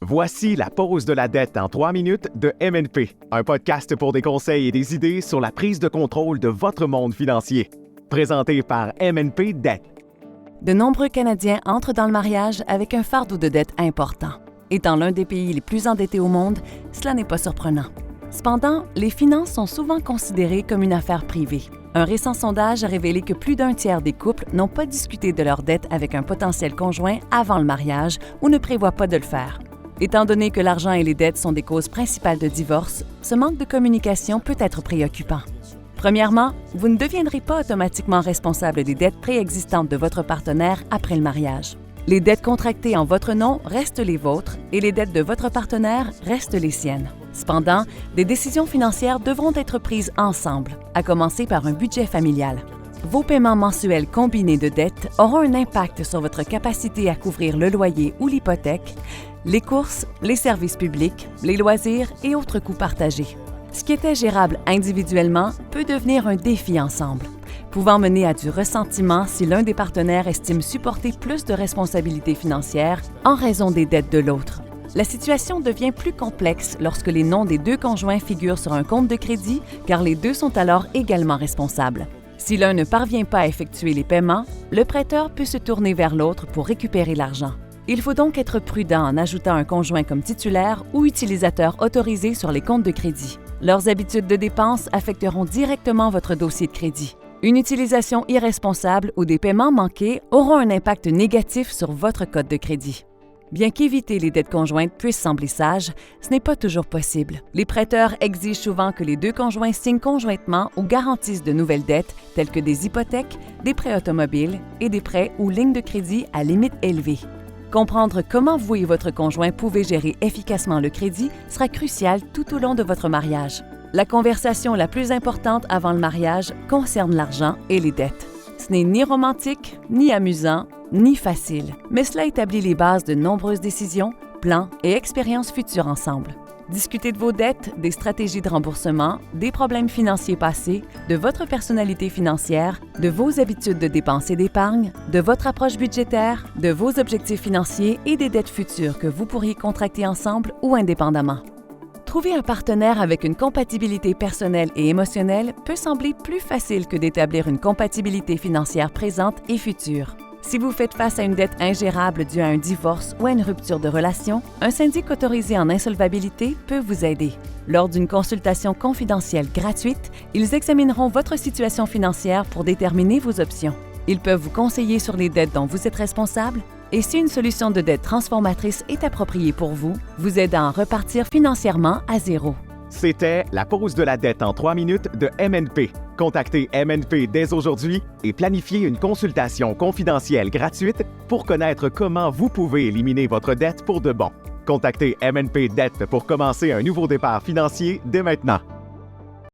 Voici la pause de la dette en 3 minutes de MNP, un podcast pour des conseils et des idées sur la prise de contrôle de votre monde financier. Présenté par MNP Dette. De nombreux Canadiens entrent dans le mariage avec un fardeau de dette important. Étant l'un des pays les plus endettés au monde, cela n'est pas surprenant. Cependant, les finances sont souvent considérées comme une affaire privée. Un récent sondage a révélé que plus d'un tiers des couples n'ont pas discuté de leur dette avec un potentiel conjoint avant le mariage ou ne prévoient pas de le faire. Étant donné que l'argent et les dettes sont des causes principales de divorce, ce manque de communication peut être préoccupant. Premièrement, vous ne deviendrez pas automatiquement responsable des dettes préexistantes de votre partenaire après le mariage. Les dettes contractées en votre nom restent les vôtres et les dettes de votre partenaire restent les siennes. Cependant, des décisions financières devront être prises ensemble, à commencer par un budget familial. Vos paiements mensuels combinés de dettes auront un impact sur votre capacité à couvrir le loyer ou l'hypothèque, les courses, les services publics, les loisirs et autres coûts partagés. Ce qui était gérable individuellement peut devenir un défi ensemble, pouvant mener à du ressentiment si l'un des partenaires estime supporter plus de responsabilités financières en raison des dettes de l'autre. La situation devient plus complexe lorsque les noms des deux conjoints figurent sur un compte de crédit, car les deux sont alors également responsables. Si l'un ne parvient pas à effectuer les paiements, le prêteur peut se tourner vers l'autre pour récupérer l'argent. Il faut donc être prudent en ajoutant un conjoint comme titulaire ou utilisateur autorisé sur les comptes de crédit. Leurs habitudes de dépenses affecteront directement votre dossier de crédit. Une utilisation irresponsable ou des paiements manqués auront un impact négatif sur votre code de crédit. Bien qu'éviter les dettes conjointes puisse sembler sage, ce n'est pas toujours possible. Les prêteurs exigent souvent que les deux conjoints signent conjointement ou garantissent de nouvelles dettes telles que des hypothèques, des prêts automobiles et des prêts ou lignes de crédit à limite élevée. Comprendre comment vous et votre conjoint pouvez gérer efficacement le crédit sera crucial tout au long de votre mariage. La conversation la plus importante avant le mariage concerne l'argent et les dettes. Ce n'est ni romantique, ni amusant, ni facile, mais cela établit les bases de nombreuses décisions, plans et expériences futures ensemble. Discutez de vos dettes, des stratégies de remboursement, des problèmes financiers passés, de votre personnalité financière, de vos habitudes de dépenses et d'épargne, de votre approche budgétaire, de vos objectifs financiers et des dettes futures que vous pourriez contracter ensemble ou indépendamment. Trouver un partenaire avec une compatibilité personnelle et émotionnelle peut sembler plus facile que d'établir une compatibilité financière présente et future. Si vous faites face à une dette ingérable due à un divorce ou à une rupture de relation, un syndic autorisé en insolvabilité peut vous aider. Lors d'une consultation confidentielle gratuite, ils examineront votre situation financière pour déterminer vos options. Ils peuvent vous conseiller sur les dettes dont vous êtes responsable et si une solution de dette transformatrice est appropriée pour vous, vous aidant à repartir financièrement à zéro. C'était la pause de la dette en 3 minutes de MNP. Contactez MNP dès aujourd'hui et planifiez une consultation confidentielle gratuite pour connaître comment vous pouvez éliminer votre dette pour de bon. Contactez MNP Dette pour commencer un nouveau départ financier dès maintenant.